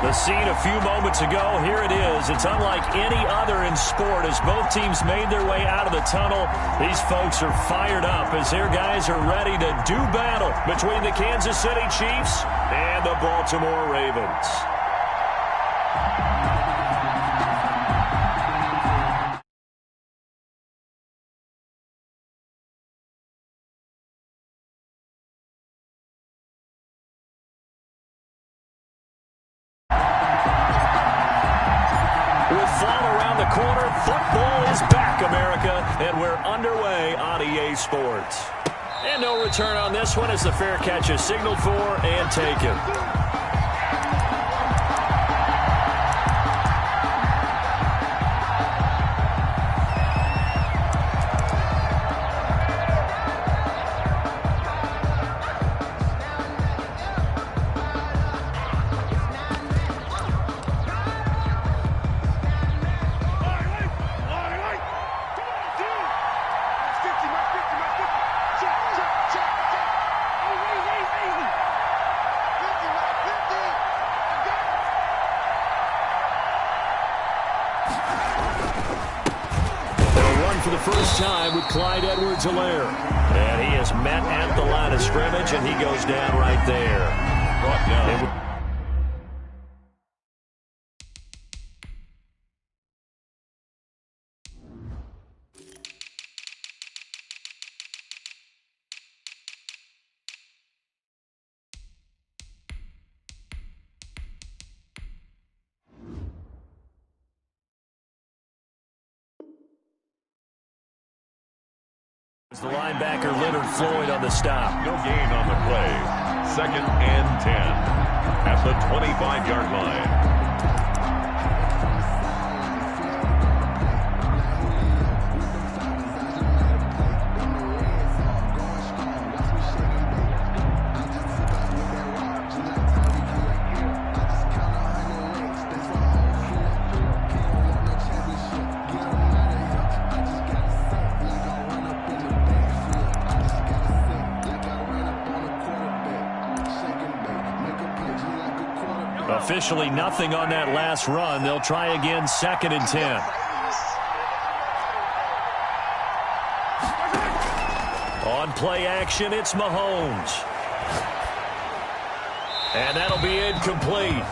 The scene a few moments ago, here it is. It's unlike any other in sport as both teams made their way out of the tunnel. These folks are fired up as their guys are ready to do battle between the Kansas City Chiefs and the Baltimore Ravens. Football is back, America, and we're underway on EA Sports. And no return on this one as the fair catch is signaled for and taken. For the first time with Clyde Edwards-Helaire. And he is met at the line of scrimmage, and he goes down right there. Brought down. The linebacker Leonard Floyd on the stop. No gain on the play. 2nd and 10 at the 25-yard line. Officially nothing on that last run. They'll try again 2nd and 10. On play action, it's Mahomes. And that'll be incomplete.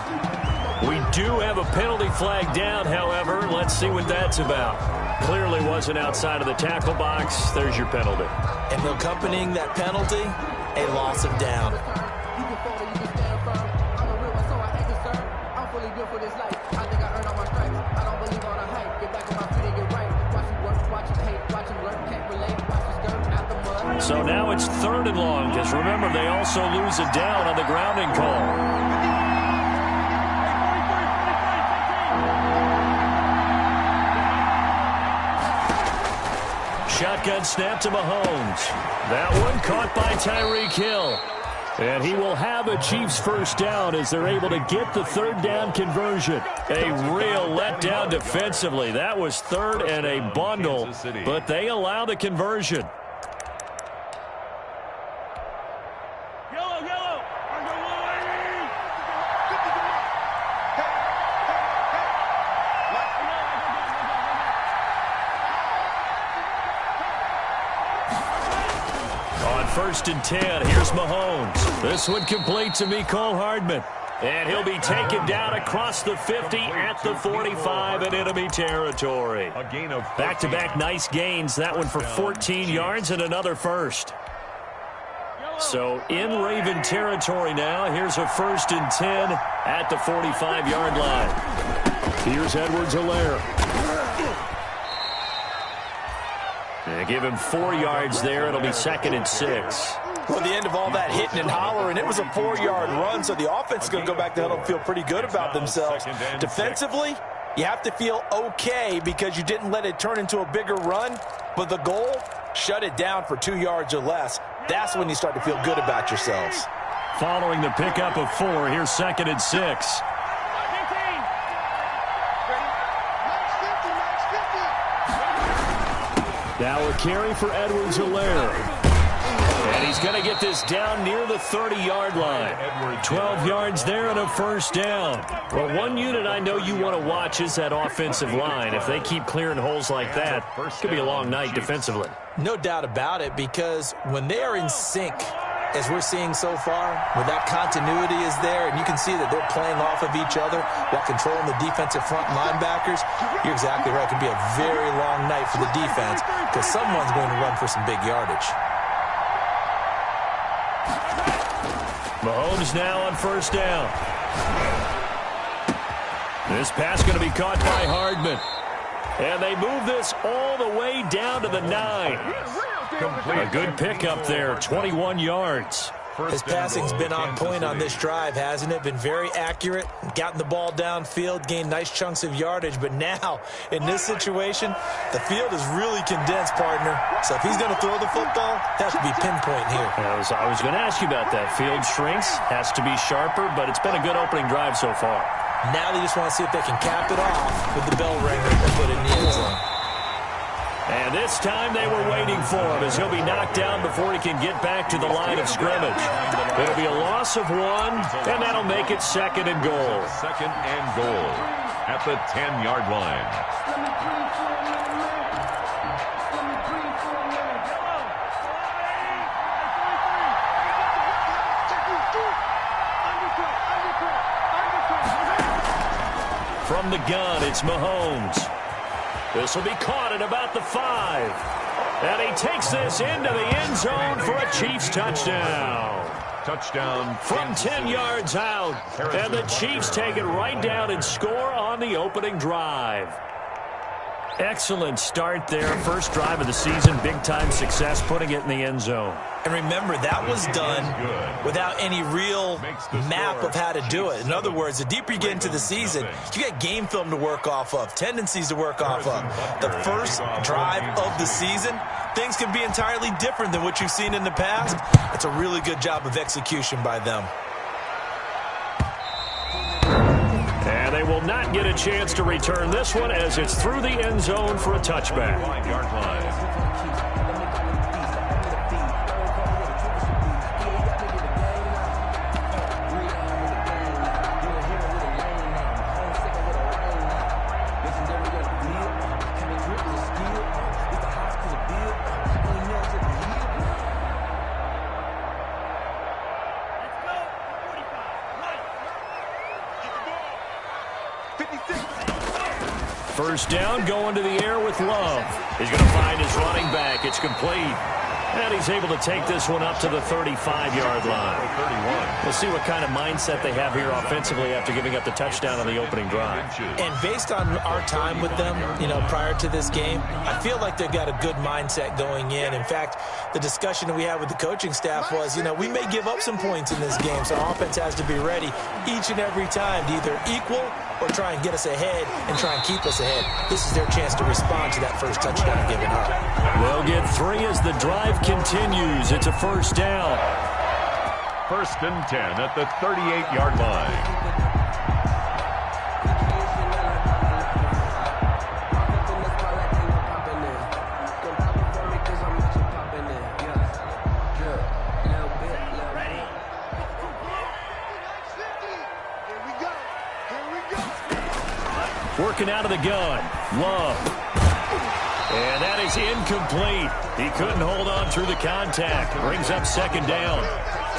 We do have a penalty flag down, however. Let's see what that's about. Clearly wasn't outside of the tackle box. There's your penalty. And accompanying that penalty, a loss of down. So now it's 3rd and long, because remember, they also lose a down on the grounding call. Shotgun snap to Mahomes. That one caught by Tyreek Hill. And he will have a Chiefs first down as they're able to get the 3rd down conversion. A real letdown defensively. That was 3rd and a bundle, but they allow the conversion. On 1st and 10, here's Mahomes. This one complete to Mecole Hardman. And he'll be taken down across the 50 at the 45 in enemy territory. A gain of back-to-back nice gains. That one for 14 yards and another first. So in Raven territory now. Here's a 1st and 10 at the 45-yard line. Here's Edwards-Helaire. And give him 4 yards there. It'll be 2nd and 6. Well, the end of all that hitting and hollering, it was a 4-yard run, so the offense is going to go back to huddle and feel pretty good about themselves. Defensively, you have to feel okay because you didn't let it turn into a bigger run, but the goal, shut it down for 2 yards or less. That's when you start to feel good about yourselves. Following the pickup of 4, here's 2nd and 6. Now a carry for Edwards-Helaire. And he's going to get this down near the 30-yard line. 12 yards there and a first down. Well, one unit I know you want to watch is that offensive line. If they keep clearing holes like that, it's going to be a long night defensively. No doubt about it, because when they are in sync, as we're seeing so far, where that continuity is there, and you can see that they're playing off of each other while controlling the defensive front linebackers, you're exactly right. It could be a very long night for the defense because someone's going to run for some big yardage. Mahomes now on first down. This pass going to be caught by Hardman. And they move this all the way down to the 9. A good pickup there, 21 yards. His passing's been on point on this drive, hasn't it? Been very accurate, gotten the ball downfield, gained nice chunks of yardage. But now, in this situation, the field is really condensed, partner. So if he's going to throw the football, it has to be pinpoint here. I was going to ask you about that. Field shrinks, has to be sharper, but it's been a good opening drive so far. Now they just want to see if they can cap it off with the bell ringer and put it in the end zone. And this time they were waiting for him as he'll be knocked down before he can get back to the line of scrimmage. It'll be a loss of 1, and that'll make it 2nd and goal. 2nd and goal at the 10-yard line. From the gun, it's Mahomes. This will be caught at about the 5. And he takes this into the end zone for a Chiefs touchdown. Touchdown from 10 yards out. And the Chiefs take it right down and score on the opening drive. Excellent start there. First drive of the season. Big-time success, putting it in the end zone. And remember, that was done without any real map of how to do it. In other words, the deeper you get into the season, you got game film to work off of, tendencies to work off of. The first drive of the season, things can be entirely different than what you've seen in the past. It's a really good job of execution by them. And they will not get a chance to return this one as it's through the end zone for a touchback. 5-yard line. First down, going to the air with Love. He's going to find his running back. It's complete. And he's able to take this one up to the 35-yard line. We'll see what kind of mindset they have here offensively after giving up the touchdown on the opening drive. And based on our time with them, prior to this game, I feel like they've got a good mindset going in. In fact, the discussion that we had with the coaching staff was, we may give up some points in this game, so our offense has to be ready each and every time to either equal or try and get us ahead and try and keep us ahead. This is their chance to respond to that first touchdown given up. They'll get 3 as the drive continues. It's a first down. 1st and 10 at the 38-yard line. Working out of the gun. Love. And that is incomplete. He couldn't hold on through the contact. Brings up 2nd down.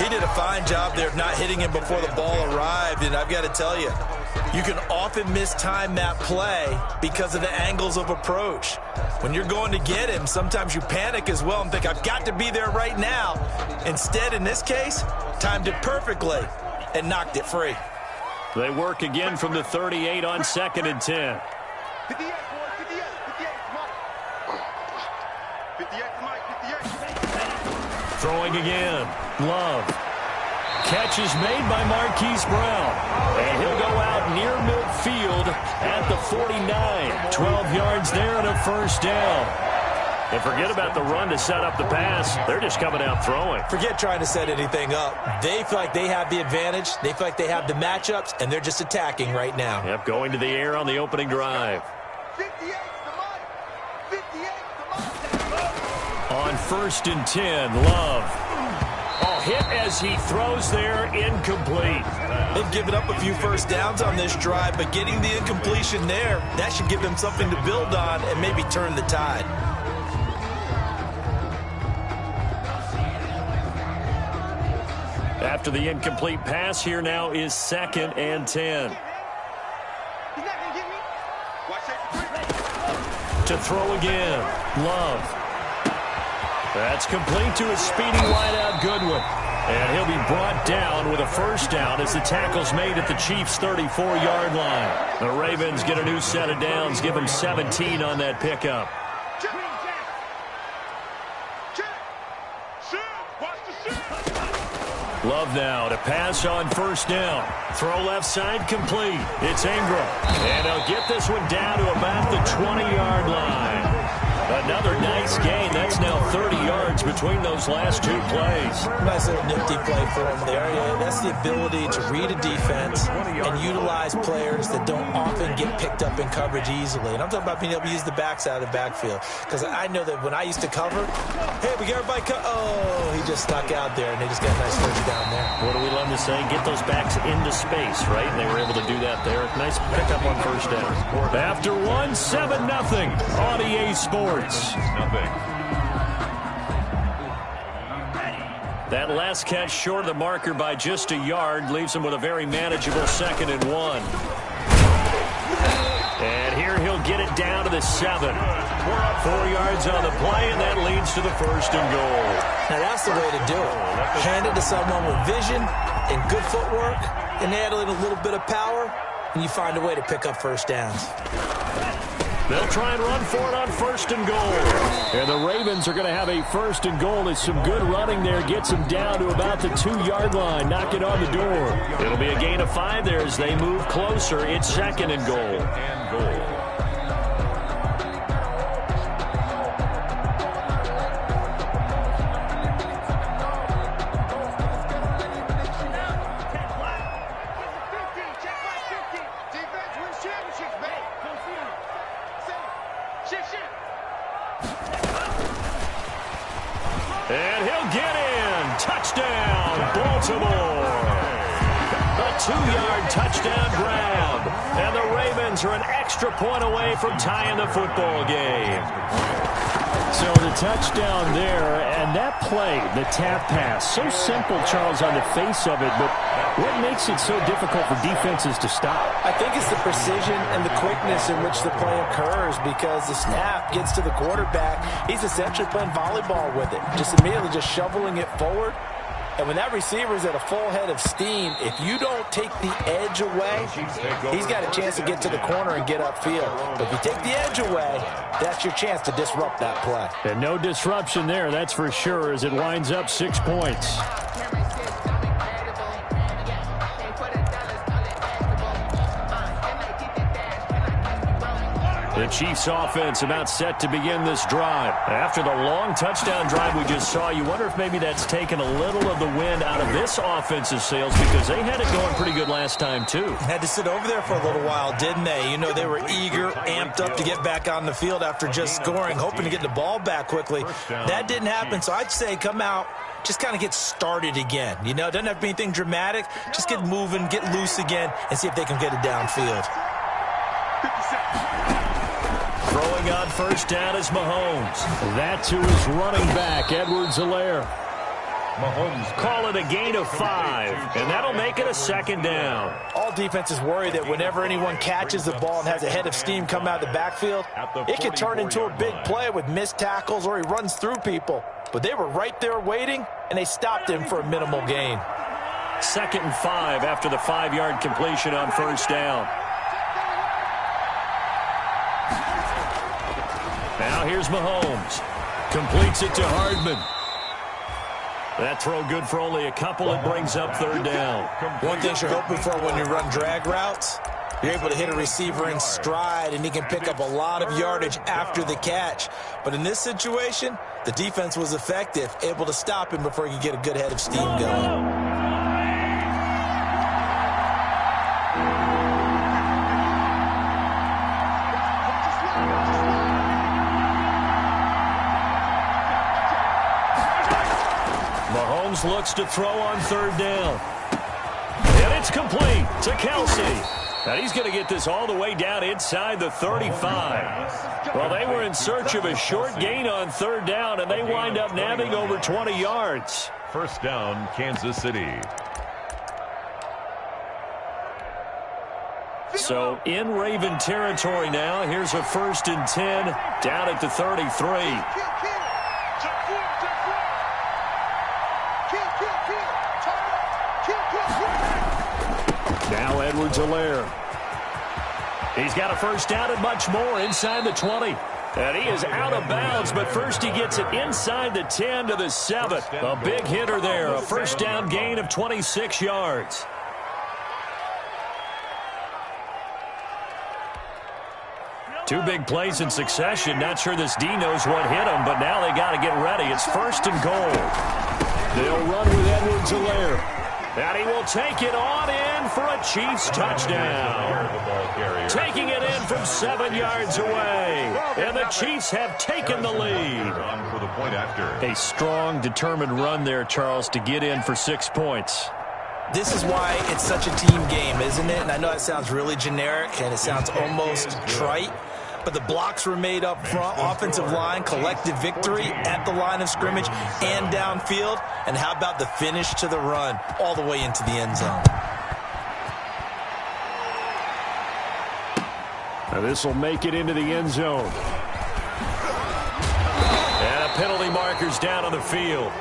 He did a fine job there of not hitting him before the ball arrived. And I've got to tell you, you can often mistime that play because of the angles of approach. When you're going to get him, sometimes you panic as well and think, I've got to be there right now. Instead, in this case, timed it perfectly and knocked it free. They work again from the 38 on 2nd and 10. 58, Throwing again. Love. Catch is made by Marquise Brown. And he'll go out near midfield at the 49. 12 yards there and a first down. And forget about the run to set up the pass. They're just coming out throwing. Forget trying to set anything up. They feel like they have the advantage. They feel like they have the matchups, and they're just attacking right now. Yep, going to the air on the opening drive. 58 On 1st and 10, Love. Oh, hit as he throws there, incomplete. They've given up a few first downs on this drive, but getting the incompletion there, that should give them something to build on and maybe turn the tide. After the incomplete pass, here now is 2nd and 10. To throw again, Love. That's complete to his speedy wideout, Goodwin. And he'll be brought down with a first down as the tackle's made at the Chiefs' 34-yard line. The Ravens get a new set of downs, give them 17 on that pickup. Love now to pass on first down. Throw left side complete. It's Ingram. And he'll get this one down to about the 20-yard line. Another nice gain. That's now 30 yards between those last two plays. Nice little nifty play for him there. Yeah, that's the ability to read a defense and utilize players that don't often get picked up in coverage easily. And I'm talking about being able to use the backs out of the backfield. Because I know that when I used to cover, hey, we got everybody oh, he just stuck out there, and they just got a nice touch down there. What do we love to say? Get those backs into space, right? And they were able to do that there. Nice pickup on first down. After one, 7-0 on EA Sports. That last catch short of the marker by just a yard leaves him with a very manageable 2nd and 1. And here he'll get it down to the 7. 4 yards on the play, and that leads to the 1st and goal. Now that's the way to do it. Hand it to someone with vision and good footwork, and add in a little bit of power, and you find a way to pick up first downs. They'll try and run for it on 1st and goal. And the Ravens are going to have a 1st and goal as some good running there gets them down to about the 2-yard line. Knock it on the door. It'll be a gain of 5 there as they move closer. It's 2nd and goal. And he'll get in. Touchdown, Baltimore. A 2-yard touchdown grab. And the Ravens are an extra point away from tying the football game. So the touchdown there, and that play, the tap pass, so simple, Charles, on the face of it, but what makes it so difficult for defenses to stop? I think it's the precision and the quickness in which the play occurs, because the snap gets to the quarterback. He's essentially playing volleyball with it, just immediately just shoveling it forward. And when that receiver is at a full head of steam, if you don't take the edge away, he's got a chance to get to the corner and get upfield. But if you take the edge away, that's your chance to disrupt that play. And no disruption there, that's for sure, as it winds up 6 points. The Chiefs offense about set to begin this drive. After the long touchdown drive we just saw, you wonder if maybe that's taken a little of the wind out of this offensive sails, because they had it going pretty good last time too. Had to sit over there for a little while, didn't they? You know, they were eager, amped up to get back on the field after just scoring, hoping to get the ball back quickly. That didn't happen, so I'd say come out, just kind of get started again. You know, it doesn't have to be anything dramatic. Just get moving, get loose again, and see if they can get it downfield. Throwing on first down is Mahomes. That to his running back, Edwards-Helaire. Mahomes call it a gain of 5, and that'll make it a 2nd down. All defenses worry that whenever anyone catches the ball and has a head of steam come out of the backfield, it could turn into a big play with missed tackles or he runs through people. But they were right there waiting, and they stopped him for a minimal gain. 2nd and 5 after the 5-yard completion on first down. Now here's Mahomes. Completes it to Hardman. That throw good for only a couple. It brings up 3rd down. One thing you're hoping for when you run drag routes, you're able to hit a receiver in stride, and he can pick up a lot of yardage after the catch. But in this situation, the defense was effective, able to stop him before he could get a good head of steam going. offense looks to throw on third down. And it's complete to Kelce. And he's going to get this all the way down inside the 35. Well, they were in search of a short gain on third down, and they wind up nabbing over 20 yards. First down, Kansas City. So in Raven territory now. Here's a 1st and 10 down at the 33. Now Edwards-Helaire. He's got a first down and much more inside the 20. And he is out of bounds, but first he gets it inside the 10 to the 7. A big hitter there, a first down gain of 26 yards. Two big plays in succession. Not sure this D knows what hit him, but now they got to get ready. It's 1st and goal. They'll run with Edwards-Helaire. And he will take it on in for a Chiefs touchdown. Taking it in from 7 yards away. And the Chiefs have taken the lead. A strong, determined run there, Charles, to get in for 6 points. This is why it's such a team game, isn't it? And I know that sounds really generic and it sounds almost trite, but the blocks were made up front, offensive line, collective victory at the line of scrimmage and downfield. And how about the finish to the run all the way into the end zone? Now this will make it into the end zone. And a penalty marker's down on the field.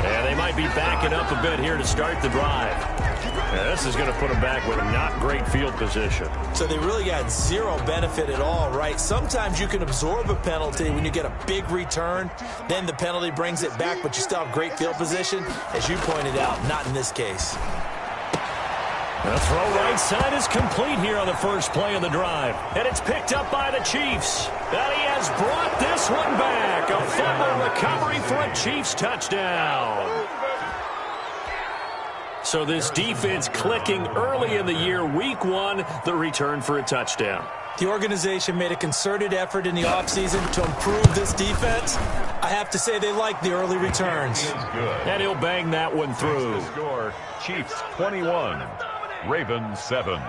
And they might be backing up a bit here to start the drive. And this is going to put them back with not great field position. So they really got zero benefit at all, right? Sometimes you can absorb a penalty when you get a big return. Then the penalty brings it back, but you still have great field position. As you pointed out, not in this case. The throw right side is complete here on the first play of the drive. And it's picked up by the Chiefs. And he has brought this one back. A fumble recovery for a Chiefs touchdown. So this defense clicking early in the year. Week 1, the return for a touchdown. The organization made a concerted effort in the offseason to improve this defense. I have to say they like the early returns. And he'll bang that one through. Score, Chiefs 21, Ravens 7.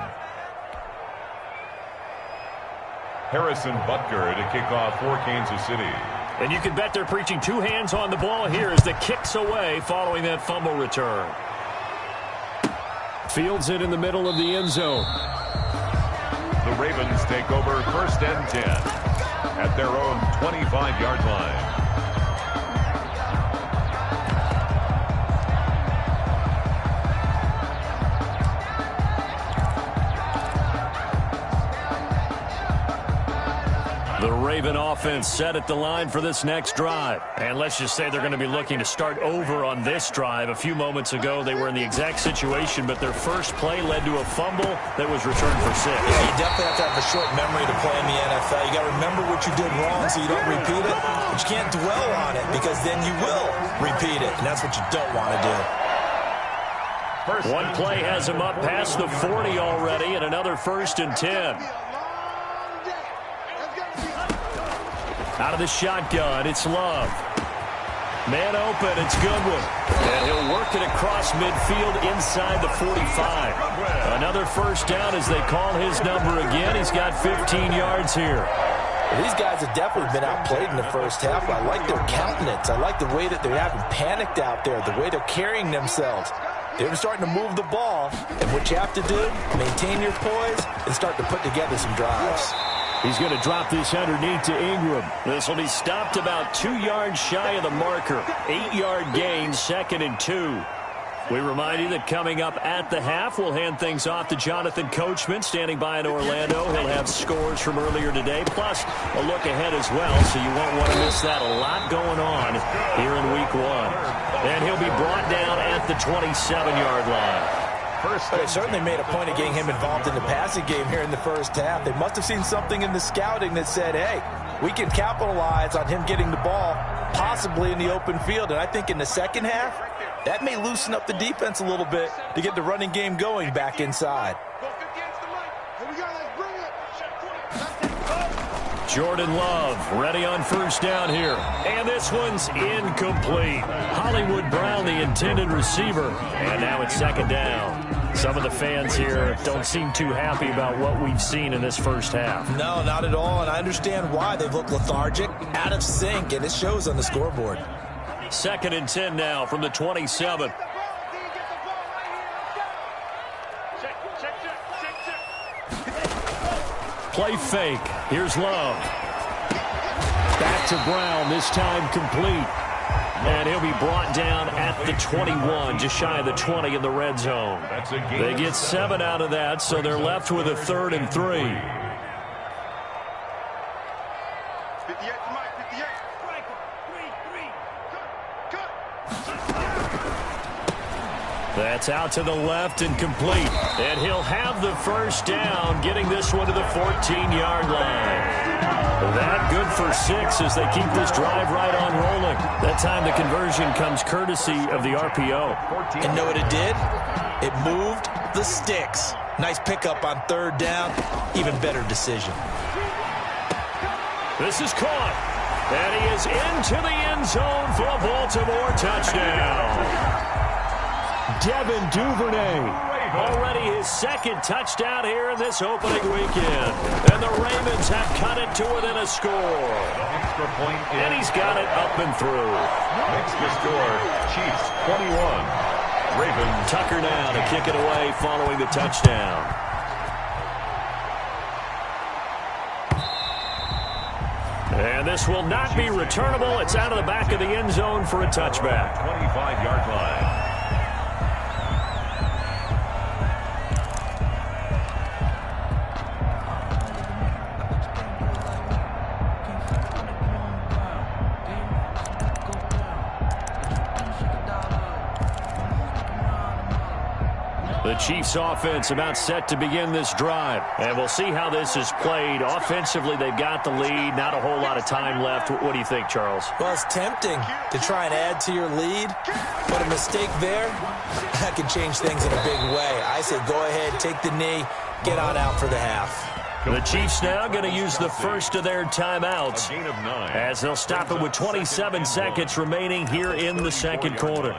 Harrison Butker to kick off for Kansas City. And you can bet they're preaching 2 hands on the ball here as the kick's away following that fumble return. Fields it in the middle of the end zone. The Ravens take over 1st and 10 at their own 25-yard line. The Raven offense set at the line for this next drive. And let's just say they're going to be looking to start over on this drive. A few moments ago, they were in the exact situation, but their first play led to a fumble that was returned for 6. Yeah, you definitely have to have a short memory to play in the NFL. You got to remember what you did wrong so you don't repeat it. But you can't dwell on it because then you will repeat it. And that's what you don't want to do. One play has him up past the 40 already, and another 1st and 10. Out of the shotgun, it's Love. Man open, it's Goodwin. And he'll work it across midfield inside the 45. Another first down as they call his number again. He's got 15 yards here. Well, these guys have definitely been outplayed in the first half. I like their countenance. I like the way that they're having panicked out there, the way they're carrying themselves. They're starting to move the ball. And what you have to do, maintain your poise and start to put together some drives. He's going to drop this underneath to Ingram. This will be stopped about 2 yards shy of the marker. 8-yard gain, 2nd and 2. We remind you that coming up at the half, we'll hand things off to Jonathan Coachman, standing by in Orlando. He'll have scores from earlier today, plus a look ahead as well, so you won't want to miss that. A lot going on here in Week 1. And he'll be brought down at the 27-yard line. They certainly made a point of getting him involved in the passing game here in the first half. They must have seen something in the scouting that said, hey, we can capitalize on him getting the ball possibly in the open field. And I think in the second half, that may loosen up the defense a little bit to get the running game going back inside. Jordan Love ready on first down here. And this one's incomplete. Hollywood Brown, the intended receiver. And now it's second down. Some of the fans here don't seem too happy about what we've seen in this first half. No, not at all, and I understand why. They've looked lethargic, out of sync, and it shows on the scoreboard. 2nd and 10 now from the 27. Play fake. Here's Love. Back to Brown, this time complete. And he'll be brought down at the 21, just shy of the 20 in the red zone. They get 7 out of that, so they're left with a 3rd and 3. That's out to the left and complete. And he'll have the first down, getting this one to the 14-yard line. That good for 6 as they keep this drive right on rolling. That time the conversion comes courtesy of the RPO. And know what it did? It moved the sticks. Nice pickup on 3rd down. Even better decision. This is caught. And he is into the end zone for a Baltimore touchdown. Devin Duvernay. Already his 2nd touchdown here in this opening weekend. And the Ravens have cut it to within a score. And he's got it up and through. Makes the score, Chiefs 21. Ravens. Tucker now to kick it away following the touchdown. And this will not be returnable. It's out of the back of the end zone for a touchback. 25-yard line. The Chiefs offense about set to begin this drive. And we'll see how this is played. Offensively, they've got the lead. Not a whole lot of time left. What do you think, Charles? Well, it's tempting to try and add to your lead. But a mistake there, that can change things in a big way. I say go ahead, take the knee, get on out for the half. The Chiefs now going to use the first of their timeouts as they'll stop it with 27 seconds remaining here in the second quarter.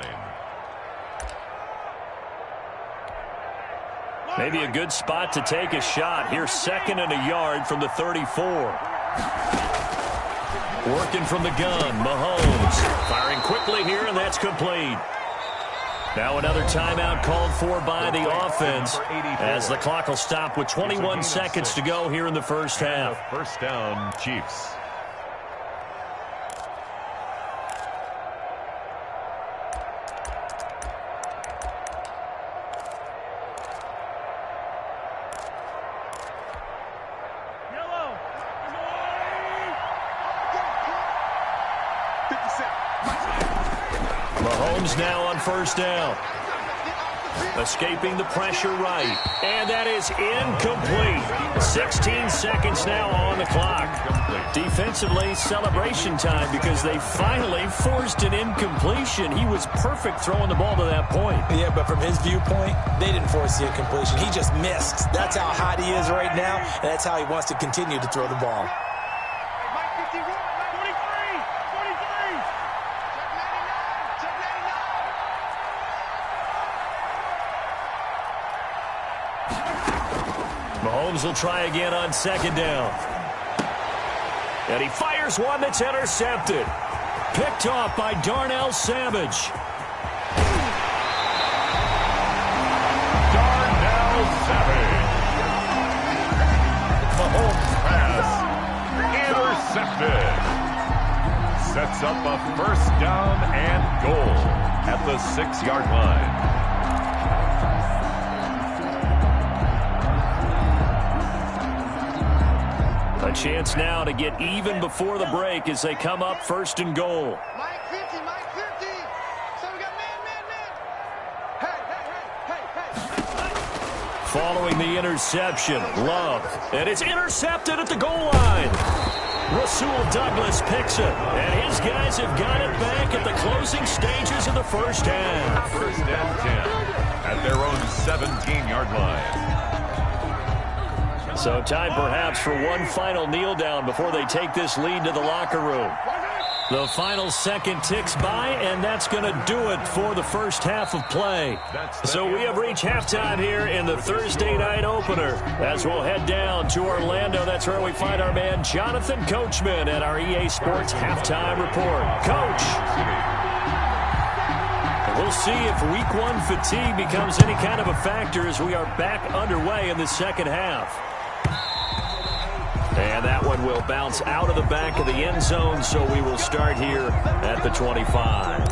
Maybe a good spot to take a shot. Here's 2nd and a yard from the 34. Working from the gun, Mahomes. Firing quickly here, and that's complete. Now another timeout called for by the offense as the clock will stop with 21 seconds to go here in the first half. First down, Chiefs. Mahomes now on first down. Escaping the pressure right. And that is incomplete. 16 seconds now on the clock. Defensively, celebration time because they finally forced an incompletion. He was perfect throwing the ball to that point. Yeah, but from his viewpoint, they didn't force the incompletion. He just missed. That's how hot he is right now, and that's how he wants to continue to throw the ball. Mahomes will try again on second down. And he fires one that's intercepted. Picked off by Darnell Savage. Darnell Savage. Mahomes pass. Intercepted. Sets up a first down and goal at the 6-yard line. A chance now to get even before the break as they come up first and goal. Mike 50, Mike 50. So we got man. Hey. Following the interception, Love. And it's intercepted at the goal line. Rasul Douglas picks it. And his guys have got it back at the closing stages of the first half. First and 10 at their own 17-yard line. So time perhaps for one final kneel down before they take this lead to the locker room. The final second ticks by, and that's going to do it for the first half of play. So we have reached halftime here in the Thursday night opener. As we'll head down to Orlando, that's where we find our man Jonathan Coachman at our EA Sports Halftime Report. Coach! We'll see if week one fatigue becomes any kind of a factor as we are back underway in the second half. And that one will bounce out of the back of the end zone, so we will start here at the 25.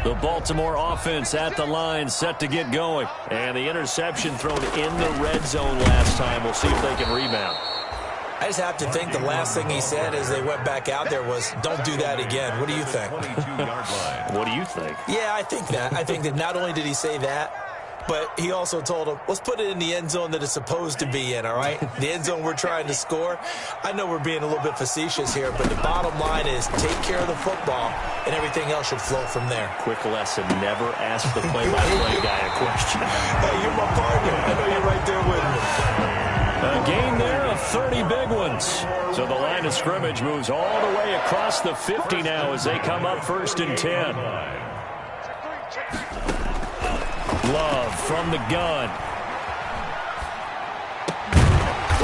The Baltimore offense at the line, set to get going. And the interception thrown in the red zone last time. We'll see if they can rebound. I just have to think the last thing he said as they went back out there was, don't do that again. What do you think? What do you think? Yeah, I think that. I think that not only did he say that, but he also told him, let's put it in the end zone that it's supposed to be in, all right? The end zone we're trying to score. I know we're being a little bit facetious here, but the bottom line is take care of the football, and everything else should flow from there. Quick lesson, never ask the play-by-play guy a question. Hey, you're my partner. I know you're right there with me. A gain there of 30 big ones. So the line of scrimmage moves all the way across the 50 now as they come up 1st and 10. Love from the gun.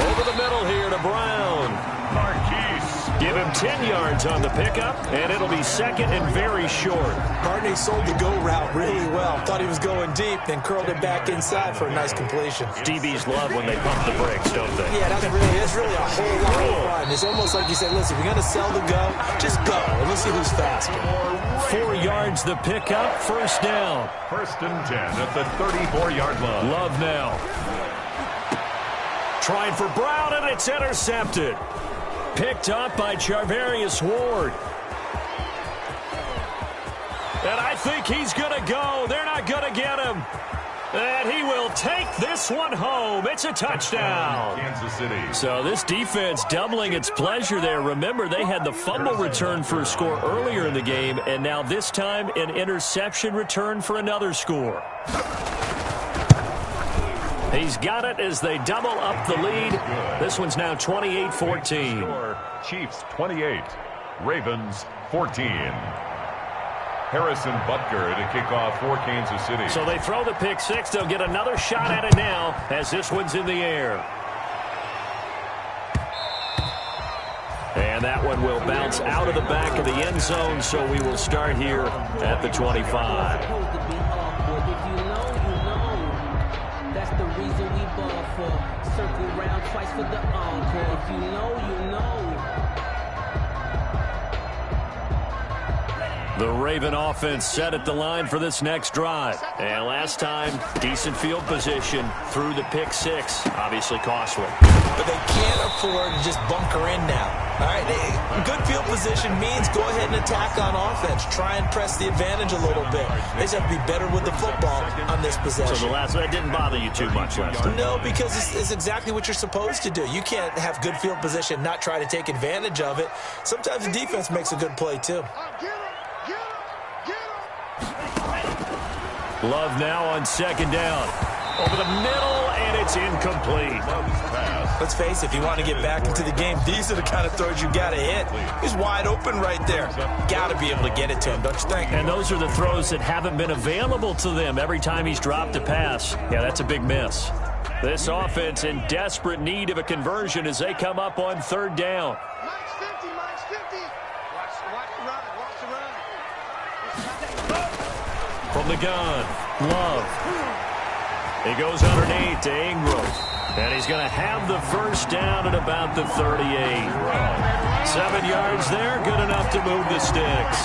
Over the middle here to Brown. Marquise. Give him 10 yards on the pickup, and it'll be second and very short. Barney sold the go route really well. Thought he was going deep, then curled it back inside for a nice completion. DBs love when they pump the brakes, don't they? Yeah, that's really a whole lot of fun. It's almost like you said, listen, we're going to sell the go. Just go, and let's see who's faster. 4 yards the pickup, 1st down. 1st and 10 at the 34-yard line. Love now. Trying for Brown, and it's intercepted. Picked up by Charvarius Ward. And I think he's going to go. They're not going to get him. And he will take this one home. It's a touchdown. Kansas City. So this defense doubling its pleasure there. Remember, they had the fumble return for a score earlier in the game, and now this time an interception return for another score. He's got it as they double up the lead. This one's now 28-14. Chiefs 28, Ravens 14. Harrison Butker to kick off for Kansas City. So they throw the pick six. They'll get another shot at it now as this one's in the air. And that one will bounce out of the back of the end zone, so we will start here at the 25. Circle round twice for the encore. If you know, you know. The Raven offense set at the line for this next drive. And last time, decent field position through the pick six. Obviously costly. But they can't afford to just bunker in now. All right, good field position means go ahead and attack on offense. Try and press the advantage a little bit. They just have to be better with the football on this possession. So the last one didn't bother you too much last time? No, because it's exactly what you're supposed to do. You can't have good field position, not try to take advantage of it. Sometimes the defense makes a good play, too. Love now on 2nd down. Over the middle, and it's incomplete. Let's face it, if you want to get back into the game, these are the kind of throws you got to hit. He's wide open right there. Got to be able to get it to him, don't you think? And those are the throws that haven't been available to them every time he's dropped a pass. Yeah, that's a big miss. This offense in desperate need of a conversion as they come up on 3rd down. Minus 50, minus 50. Watch the run, watch the run. From the gun, Love. He goes underneath to Ingram. And he's going to have the 1st down at about the 38. 7 yards there, good enough to move the sticks.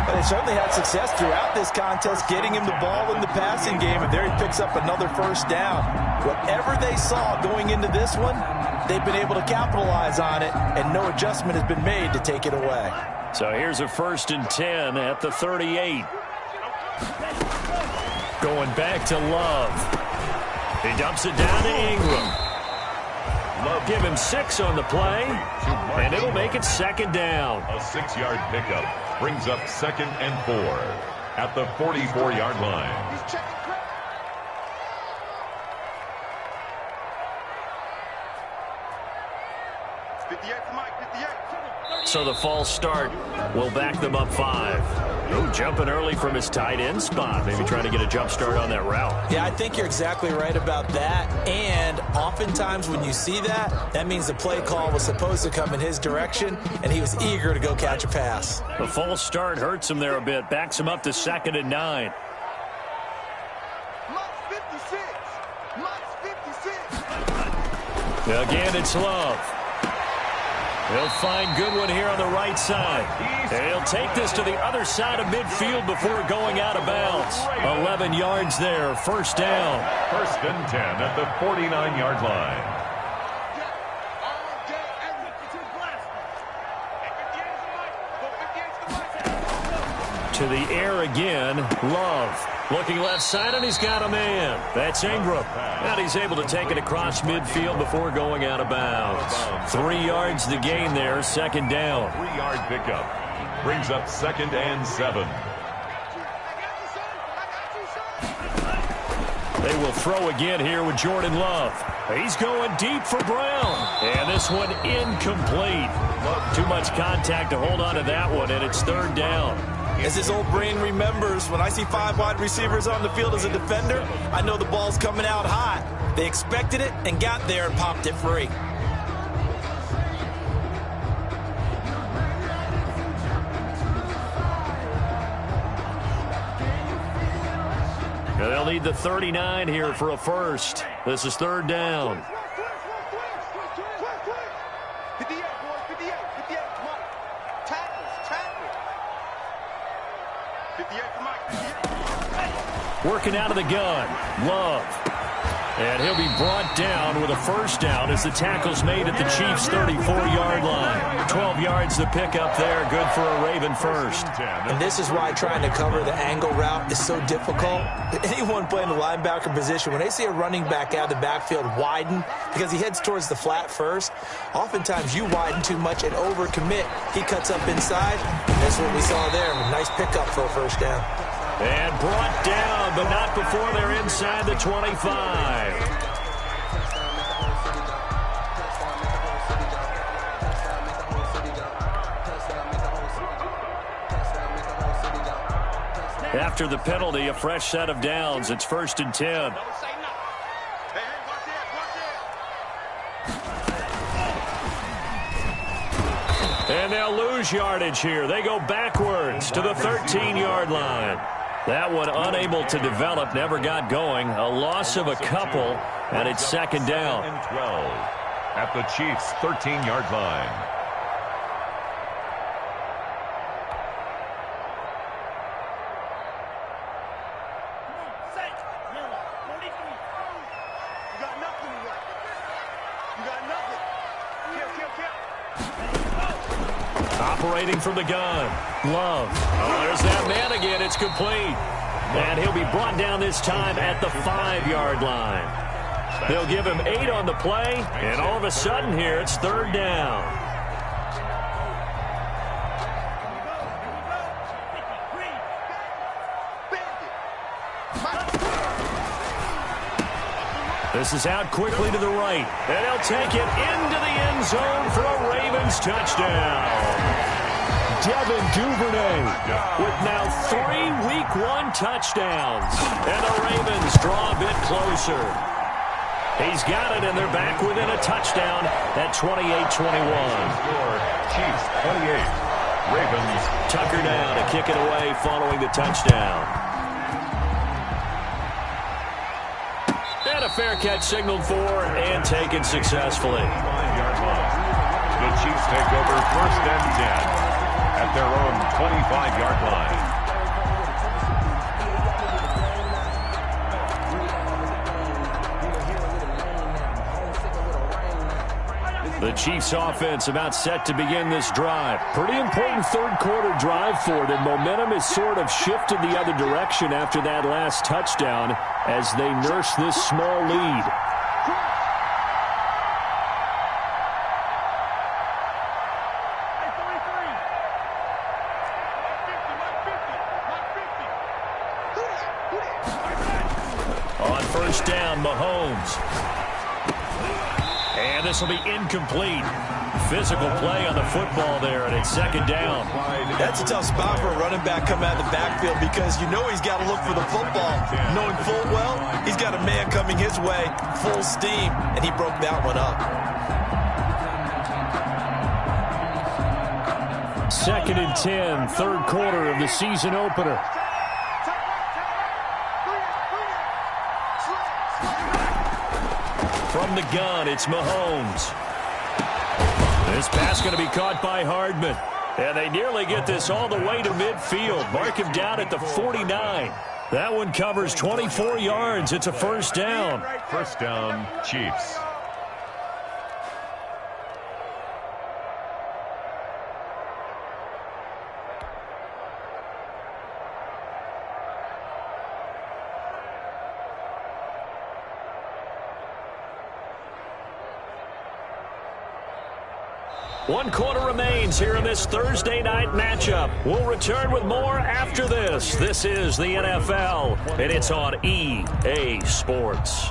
But they certainly had success throughout this contest, getting him the ball in the passing game, and there he picks up another 1st down. Whatever they saw going into this one, they've been able to capitalize on it, and no adjustment has been made to take it away. So here's a 1st and 10 at the 38. Going back to Love. He dumps it down to Ingram. Give him 6 on the play, and it'll make it second down. A 6-yard pickup brings up 2nd and 4 at the 44-yard line. He's checking credit. So the false start will back them up 5. Oh, jumping early from his tight end spot. Maybe trying to get a jump start on that route. Yeah, I think you're exactly right about that. And oftentimes when you see that, that means the play call was supposed to come in his direction, and he was eager to go catch a pass. The false start hurts him there a bit. Backs him up to 2nd and 9. Mike's 56. Mike's 56. Again, it's Love. He'll find Goodwin here on the right side. And he'll take this to the other side of midfield before going out of bounds. 11 yards there, first down. 1st and 10 at the 49-yard line. To the air again, Love. Looking left side, and he's got a man. That's Ingram. And he's able to take it across midfield before going out of bounds. 3 yards the gain there, second down. 3-yard pickup brings up 2nd and 7. They will throw again here with Jordan Love. He's going deep for Brown. And this one incomplete. Too much contact to hold on to that one, and it's 3rd down. As his old brain remembers, when I see 5 wide receivers on the field as a defender, I know the ball's coming out hot. They expected it and got there and popped it free. And they'll need the 39 here for a first. This is 3rd down. 58, boys, 58, 58, come on. Tackles. 58 for Mike, 58. Working out of the gun, Love. And he'll be brought down with a first down as the tackle's made at the Chiefs' 34-yard line. 12 yards to pick up there, good for a Raven first. And this is why trying to cover the angle route is so difficult. Anyone playing the linebacker position, when they see a running back out of the backfield widen because he heads towards the flat first, oftentimes you widen too much and overcommit. He cuts up inside, and that's what we saw there. A nice pickup for a first down. And brought down, but not before they're inside the 25. After the penalty, a fresh set of downs. It's 1st and 10. And they'll lose yardage here. They go backwards to the 13-yard line. That one unable to develop, never got going. A loss of a couple, and it's 2nd down. 12 at the Chiefs' 13-yard line. You got nothing to work. You got nothing. Kill. Operating from the gun. Love. Oh, there's that man again. It's complete. And he'll be brought down this time at the 5-yard line. They'll give him 8 on the play, and all of a sudden here it's 3rd down. This is out quickly to the right, and he'll take it into the end zone for a Ravens touchdown. Devin Duvernay with now 3 Week 1 touchdowns, and the Ravens draw a bit closer. He's got it, and they're back within a touchdown at 28-21. Chiefs 28, Ravens. Tucker down to kick it away following the touchdown. And a fair catch signaled for and taken successfully. 5-yard line. The Chiefs take over 1st and 10 at their own 25-yard line. The Chiefs offense about set to begin this drive. Pretty important 3rd quarter drive for them. Momentum has sort of shifted the other direction after that last touchdown as they nurse this small lead. first down, Mahomes. And this will be incomplete. Physical play on the football there, and it's second down. That's a tough spot for a running back coming out of the backfield because you know he's got to look for the football. Knowing full well, he's got a man coming his way, full steam, and he broke that one up. Second and 10, third quarter of the season opener. From the gun, it's Mahomes. This pass going to be caught by Hardman. And they nearly get this all the way to midfield. Mark him down at the 49. That one covers 24 yards. It's a first down. First down, Chiefs. One quarter remains here in this Thursday night matchup. We'll return with more after this. This is the NFL, and it's on EA Sports.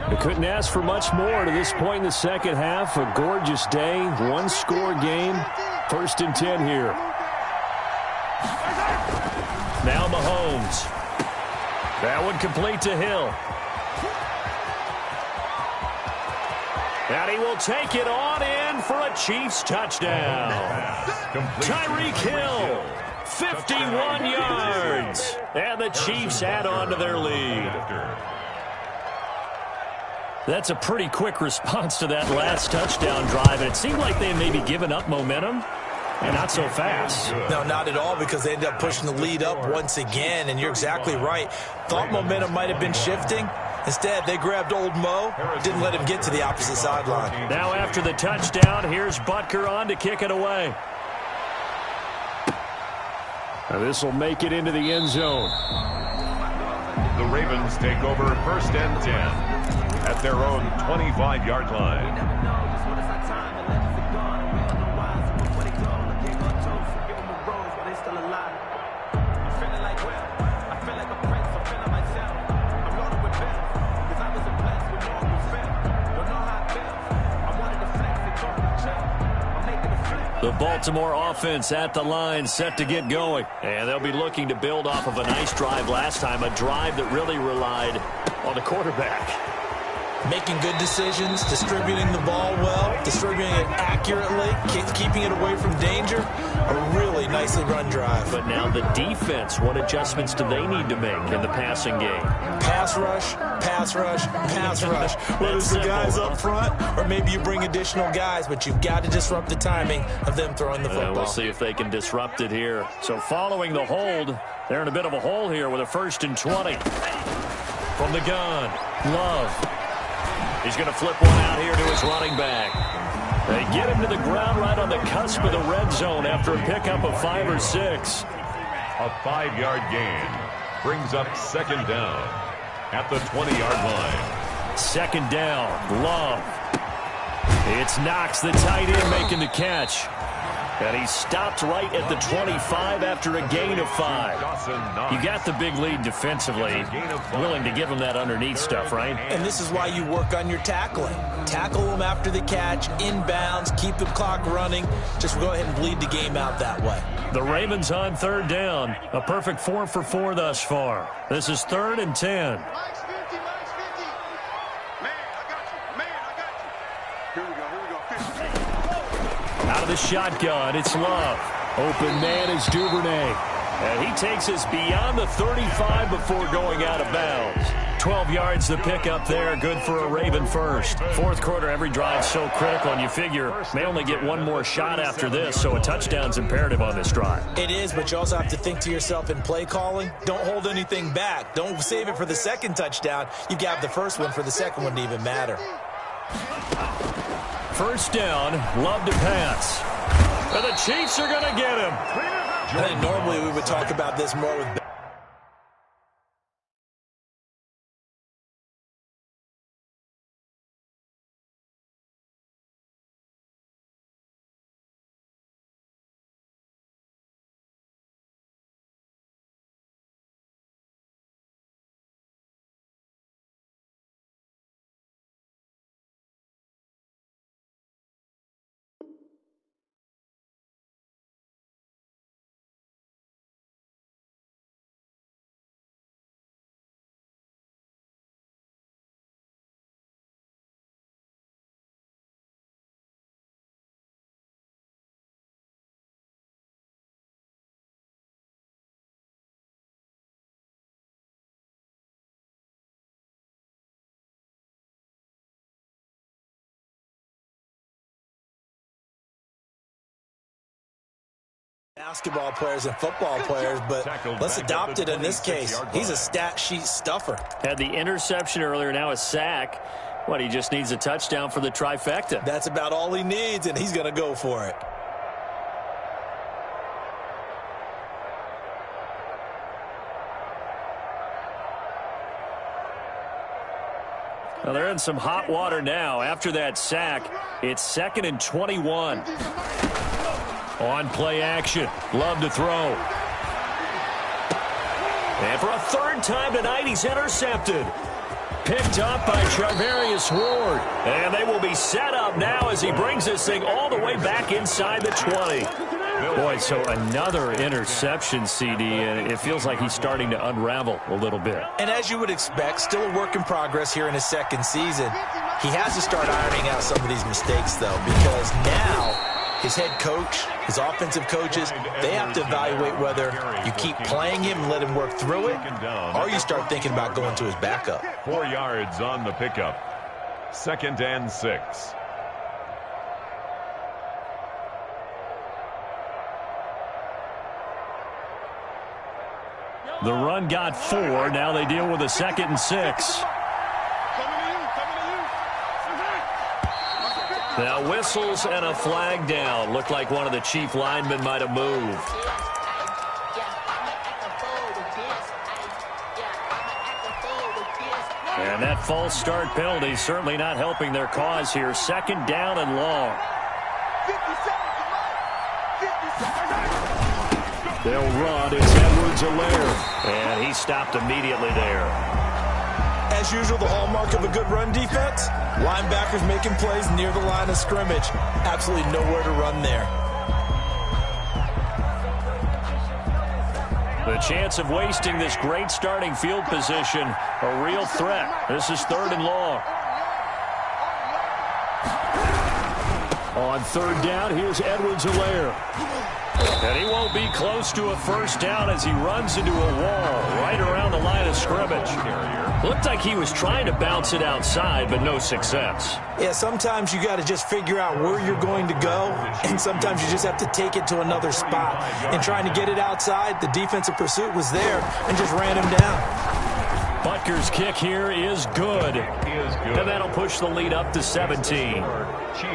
We couldn't ask for much more to this point in the second half. A gorgeous day, one-score game. First and 10 here. Now Mahomes. That one complete to Hill. And he will take it on in for a Chiefs touchdown. Tyreek Hill, 51 yards. And the Chiefs add on to their lead. That's a pretty quick response to that last touchdown drive. And it seemed like they had maybe given up momentum. And not so fast. No, not at all, because they ended up pushing the lead up once again. And you're exactly right. Thought momentum might have been shifting. Instead, they grabbed old Mo, didn't let him get to the opposite sideline. Now after the touchdown, here's Butker on to kick it away. This will make it into the end zone. The Ravens take over first and 10 at their own 25-yard line. The Baltimore offense at the line, set to get going. And they'll be looking to build off of a nice drive last time, a drive that really relied on the quarterback. Making good decisions, distributing the ball well, distributing it accurately, keeping it away from danger. A really nicely run drive. But now the defense, what adjustments do they need to make in the passing game? Pass rush, pass rush, pass rush. Whether it's the guys up front or maybe you bring additional guys, but you've got to disrupt the timing of them throwing the football. We'll see if they can disrupt it here. So following the hold, they're in a bit of a hole here with a first and 20. From the gun, Love. He's going to flip one out here to his running back. They get him to the ground right on the cusp of the red zone after a pickup of 5 or 6. A 5-yard gain brings up second down at the 20-yard line. Second down, Love. It's Knox, the tight end, making the catch. And he stopped right at the 25 after a gain of 5. You got the big lead defensively. Willing to give him that underneath stuff, right? And this is why you work on your tackling. Tackle them after the catch, inbounds, keep the clock running. Just go ahead and bleed the game out that way. The Ravens on third down. A perfect 4 for 4 thus far. This is 3rd and 10. Max 50, Max 50. Man, I got you. Man, I got you. Here we go, 50. Out of the shotgun, it's Love. Open man is Duvernay. And he takes us beyond the 35 before going out of bounds. 12 yards the pickup there, good for a Raven first. Fourth quarter, every drive so critical, and you figure may only get one more shot after this, so a touchdown's imperative on this drive. It is, but you also have to think to yourself in play calling, don't hold anything back. Don't save it for the second touchdown. You've got the first one for the second one to even matter. First down, Love to pass. And the Chiefs are going to get him. I think normally we would talk about this more with Basketball players and football players, but let's adopt it in this case. He's a stat sheet stuffer. Had the interception earlier, now a sack. What, he just needs a touchdown for the trifecta. That's about all he needs, and he's going to go for it. Well, they're in some hot water now. After that sack, it's 2nd and 21. On play action. Love to throw. And for a third time tonight, he's intercepted. Picked up by Charvarius Ward. And they will be set up now as he brings this thing all the way back inside the 20. Boy, so another interception, CD, and it feels like he's starting to unravel a little bit. And as you would expect, still a work in progress here in his second season. He has to start ironing out some of these mistakes, though, because now his head coach, his offensive coaches, they have to evaluate whether you keep playing him and let him work through it, or you start thinking about going to his backup. 4 yards on the pickup. 2nd and 6. The run got 4. Now they deal with a 2nd and 6. Now whistles and a flag down. Looked like one of the chief linemen might have moved. And that false start penalty certainly not helping their cause here. 2nd down and long. They'll run. It's Edwards-Helaire. And he stopped immediately there. As usual, the hallmark of a good run defense, linebackers making plays near the line of scrimmage. Absolutely nowhere to run there. The chance of wasting this great starting field position, a real threat. This is 3rd and long. On 3rd down, here's Edwards-Helaire. And he won't be close to a first down as he runs into a wall right around the line of scrimmage. Looked like he was trying to bounce it outside, but no success. Yeah, sometimes you got to just figure out where you're going to go, and sometimes you just have to take it to another spot. And trying to get it outside, the defensive pursuit was there and just ran him down. Butker's kick here is good. And that'll push the lead up to 17.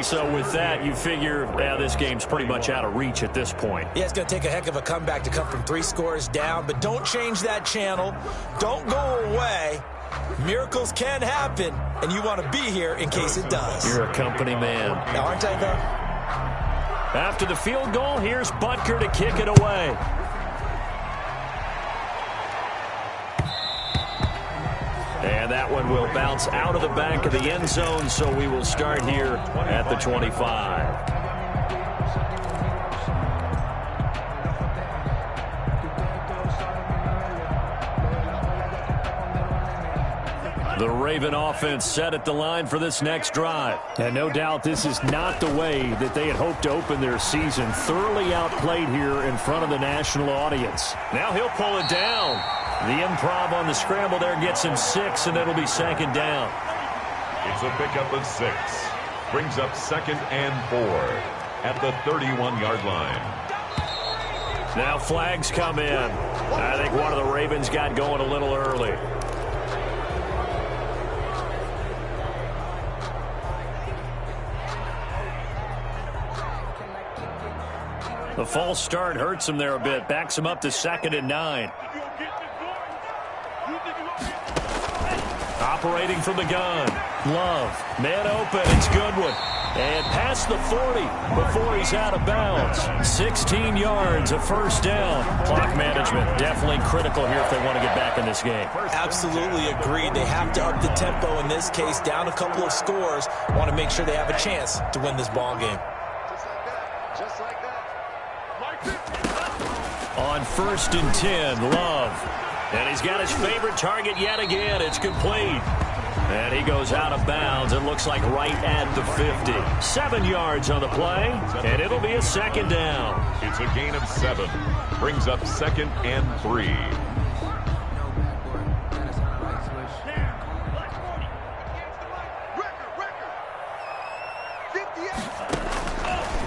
So with that, you figure this game's pretty much out of reach at this point. Yeah, it's going to take a heck of a comeback to come from 3 scores down, but don't change that channel. Don't go away. Miracles can happen, and you want to be here in case it does. You're a company man. Now, aren't I, though? After the field goal, here's Butker to kick it away. And that one will bounce out of the back of the end zone, so we will start here at the 25. The Raven offense set at the line for this next drive. And no doubt this is not the way that they had hoped to open their season. Thoroughly outplayed here in front of the national audience. Now he'll pull it down. The improv on the scramble there gets him 6, and it'll be 2nd down. It's a pickup of 6. Brings up 2nd and 4 at the 31-yard line. Now flags come in. I think one of the Ravens got going a little early. The false start hurts him there a bit. Backs him up to 2nd and 9. Operating from the gun. Love. Man open. It's Goodwin. And past the 40 before he's out of bounds. 16 yards, a first down. Clock management definitely critical here if they want to get back in this game. Absolutely agreed. They have to up the tempo in this case. Down a couple of scores. Want to make sure they have a chance to win this ball game. Just like that. On 1st and 10, Love. And he's got his favorite target yet again. It's complete. And he goes out of bounds. It looks like right at the 50. 7 yards on the play, and it'll be a 2nd down. It's a gain of 7. Brings up 2nd and 3.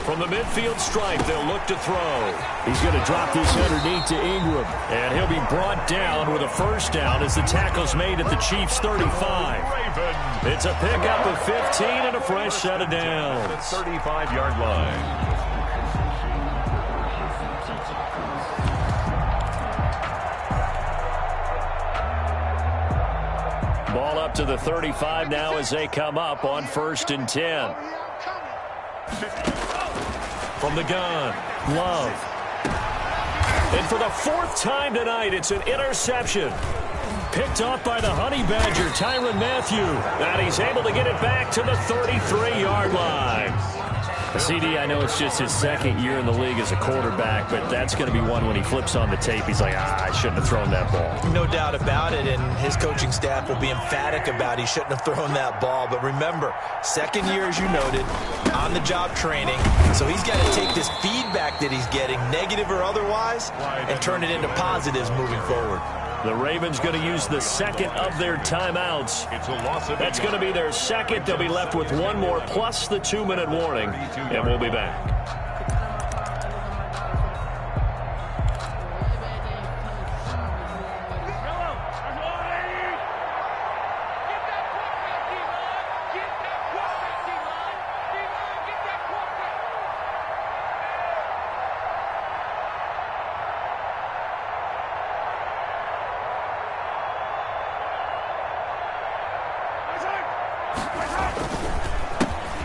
From the midfield stripe, they'll look to throw. He's going to drop this underneath to Ingram. And he'll be brought down with a first down as the tackle's made at the Chiefs' 35. It's a pickup of 15 and a fresh set of downs. 35-yard line. Ball up to the 35 now as they come up on 1st and 10. From the gun, Love. And for the 4th time tonight, it's an interception. Picked off by the Honey Badger, Tyrann Mathieu. And he's able to get it back to the 33-yard line. CD, I know it's just his 2nd year in the league as a quarterback, but that's going to be one when he flips on the tape. He's like, I shouldn't have thrown that ball. No doubt about it, and his coaching staff will be emphatic about he shouldn't have thrown that ball. But remember, 2nd year, as you noted, on-the-job training. So he's got to take this feedback that he's getting, negative or otherwise, and turn it into positives moving forward. The Ravens going to use the 2nd of their timeouts. It's a loss of That's going to be their 2nd. They'll be left with 1 more plus the 2-minute warning, and we'll be back.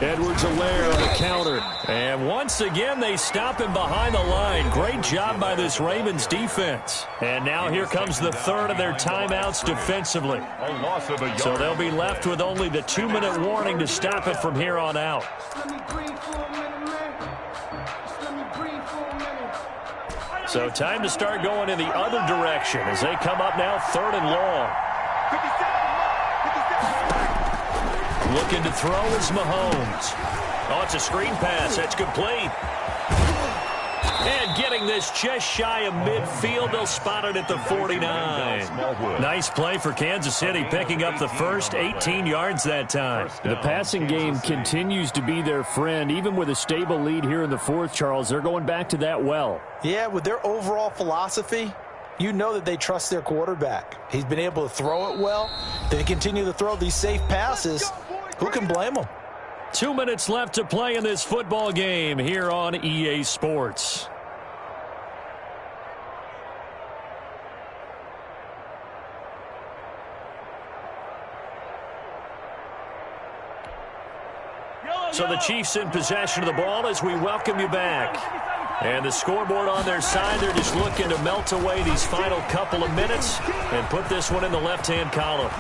Edwards-Helaire on the counter. And once again, they stop him behind the line. Great job by this Ravens defense. And now here comes the 3rd of their timeouts defensively. A loss of a yard. So they'll be left with only the 2-minute warning to stop it from here on out. So time to start going in the other direction as they come up now 3rd and long. Looking to throw is Mahomes. Oh, it's a screen pass. That's complete. And getting this just shy of midfield. They'll spot it at the 49. Nice play for Kansas City, picking up the first 18 yards that time. The passing game continues to be their friend. Even with a stable lead here in the 4th, Charles, they're going back to that well. Yeah, with their overall philosophy, you know that they trust their quarterback. He's been able to throw it well. They continue to throw these safe passes. Who can blame them? 2 minutes left to play in this football game here on EA Sports. So the Chiefs in possession of the ball as we welcome you back. And the scoreboard on their side, they're just looking to melt away these final couple of minutes and put this one in the left-hand column.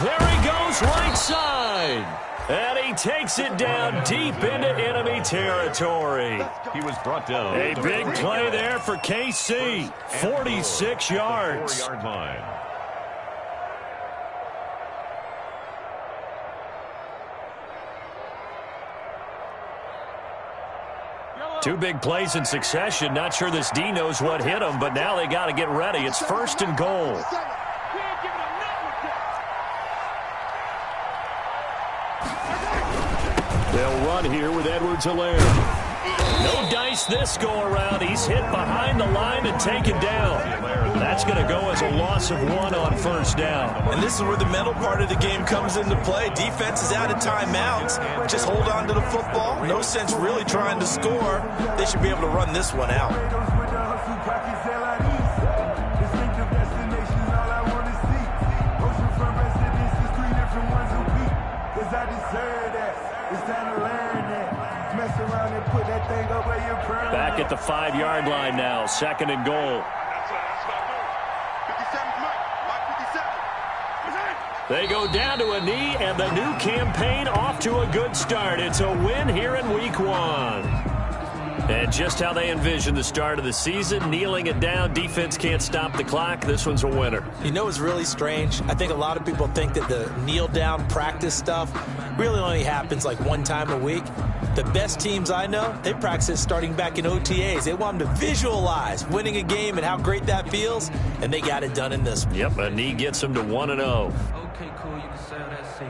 There he goes, right side. And he takes it down deep into enemy territory. He was brought down. A big play there for KC. 46 yards. 4-yard line. Two big plays in succession. Not sure this D knows what hit him, but now they got to get ready. It's 1st and goal. They'll run here with Edwards-Helaire. No dice this go-around. He's hit behind the line and taken down. That's going to go as a loss of 1 on 1st down. And this is where the mental part of the game comes into play. Defense is out of timeouts. Just hold on to the football. No sense really trying to score. They should be able to run this one out. Back at the 5-yard line now. 2nd and goal. They go down to a knee, and the new campaign off to a good start. It's a win here in Week 1. And just how they envision the start of the season, kneeling it down, defense can't stop the clock. This one's a winner. You know what's really strange? I think a lot of people think that the kneel-down practice stuff really only happens like 1 time a week. The best teams I know, they practice starting back in OTAs. They want them to visualize winning a game and how great that feels, and they got it done in this one. Yep, a knee gets them to 1-0. Okay, cool, you can sell that seat.